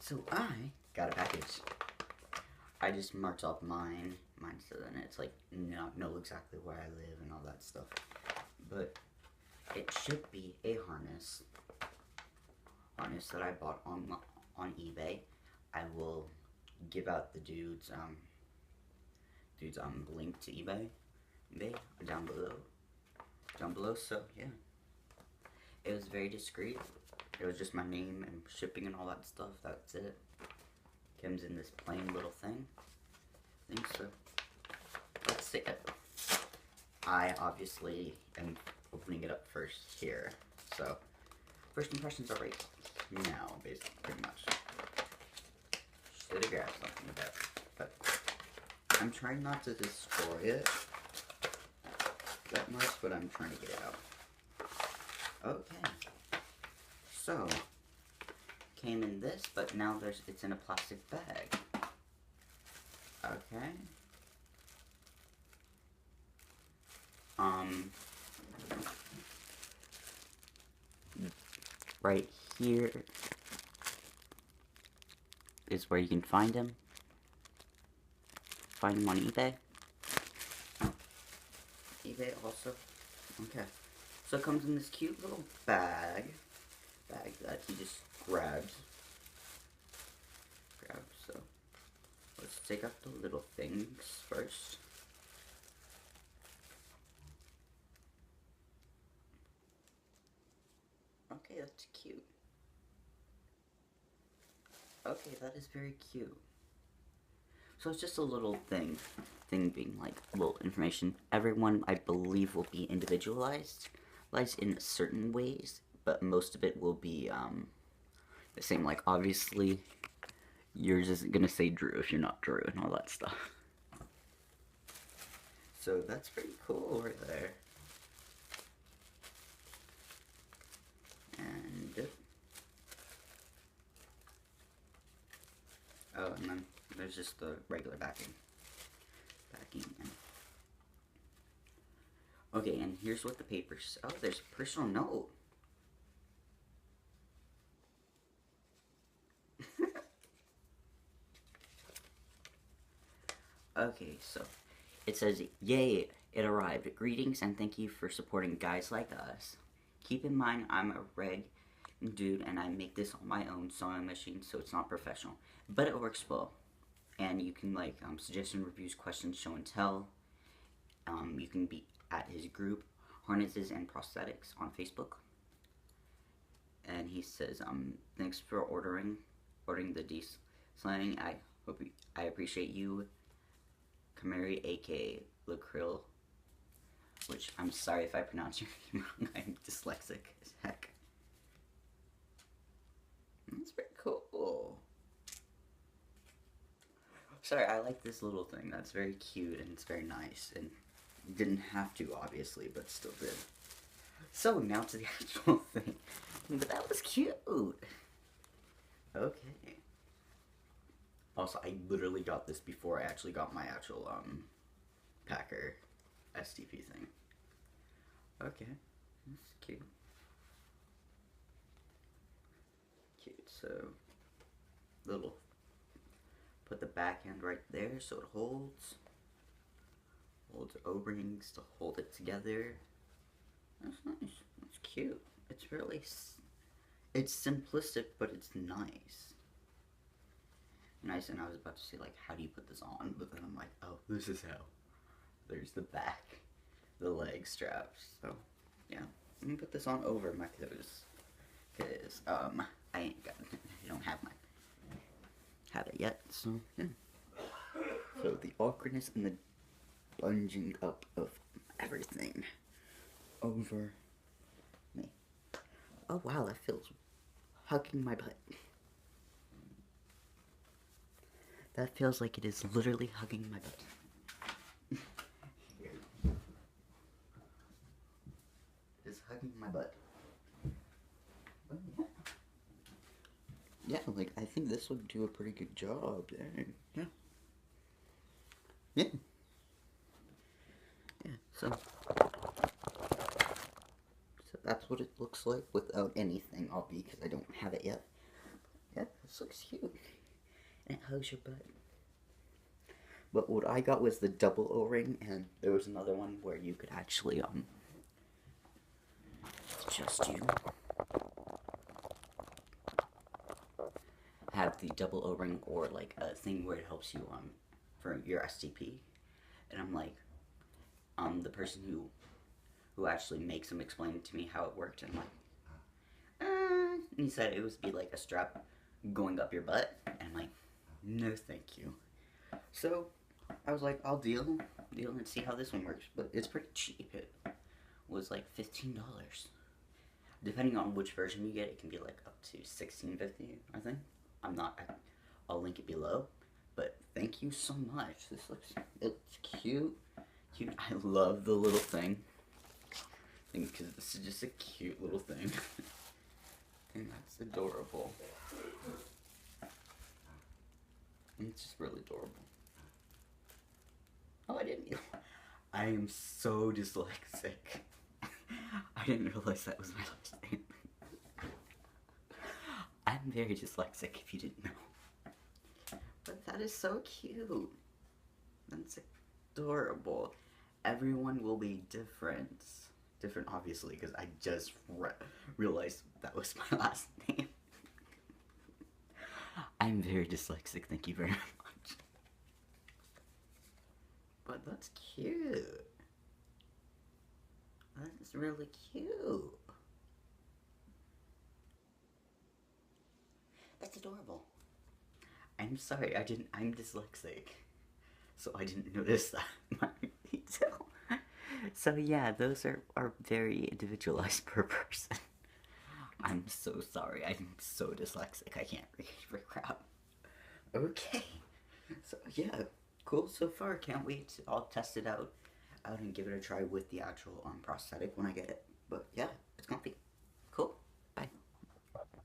So I got a package. I just marked off mine so then it's like know exactly where I live and all that stuff. But it should be a harness that I bought on eBay. I will give out the dude's link to eBay down below. So yeah, it was very discreet. It was just my name and shipping and all that stuff. That's it. Comes in this plain little thing. I think so. Let's see it. I obviously am opening it up first here. So first impressions are right now, basically, pretty much. Should have grabbed something about it, but I'm trying not to destroy it that much, but I'm trying to get it out. Okay. So came in this, but now it's in a plastic bag. Okay. Right here is where you can find him. Find him on eBay. eBay also. Okay. So it comes in this cute little bag that he just grabs. So let's take out the little things first. Okay, that's cute. Okay, that is very cute. So it's just a little thing being like little information. Everyone, I believe, will be individualized in certain ways, but most of it will be the same. Like, obviously, yours isn't gonna say Drew if you're not Drew and all that stuff. So that's pretty cool right there. And oh, and then there's just the regular backing. Okay, and here's what the papers. Oh, there's a personal note. Okay, so it says, "Yay, it arrived. Greetings and thank you for supporting guys like us. Keep in mind, I'm a reg dude and I make this on my own sewing machine, so it's not professional, but it works well. And you can like suggestion, reviews, questions, show and tell. You can be at his group, Harnesses and Prosthetics, on Facebook." And he says, "Thanks for ordering the d-slang. I appreciate you, Kamari, aka Lacril," which I'm sorry if I pronounce your name wrong. I'm dyslexic as heck. That's pretty cool. Sorry, I like this little thing. That's very cute and it's very nice. And didn't have to, obviously, but still did. So, now to the actual thing. But that was cute. Okay. Also, I literally got this before I actually got my actual, Packer STP thing. Okay. That's cute. So, put the back end right there so it holds O-rings to hold it together. That's nice. That's cute. It's really, it's simplistic, but it's nice. Nice, and I was about to say, like, how do you put this on? But then I'm like, oh, this is how. There's the back, the leg straps. So, yeah. Let me put this on over my clothes. Because, I don't have it yet, so, yeah. So, the awkwardness and the bunging up of everything over me. Oh, wow, that feels hugging my butt. That feels like it is literally hugging my butt. It is hugging my butt. Oh, yeah. Yeah, like, I think this would do a pretty good job. Dang. Yeah. Yeah. Yeah, so that's what it looks like without anything, obviously, because I don't have it yet. Yeah, this looks cute. and it hugs your butt. But what I got was the double O-ring, and there was another one where you could actually just have the double O-ring, or like a thing where it helps you for your STP. And I'm like, the person who actually makes them explain to me how it worked, and I'm like, and he said it would be like a strap going up your butt, and I'm like, no thank you. So I was like, I'll deal and see how this one works. But it's pretty cheap. It was like $15. Depending on which version you get, it can be like up to $16.50, I think. I'll link it below. But thank you so much. It's cute. I love the little thing. Because this is just a cute little thing. And that's adorable. It's just really adorable. Oh, I didn't. I am so dyslexic. I didn't realize that was my last name. I'm very dyslexic, if you didn't know. But that is so cute. That's adorable. Everyone will be different. Different, obviously, because I just realized that was my last name. I'm very dyslexic, thank you very much. But that's cute. That's really cute. That's adorable. I'm sorry, I'm dyslexic. So I didn't notice that detail. So yeah, those are very individualized per person. I'm so sorry, I'm so dyslexic, I can't read for crap. Okay, so yeah, cool so far, can't wait. I'll test it out and give it a try with the actual prosthetic when I get it.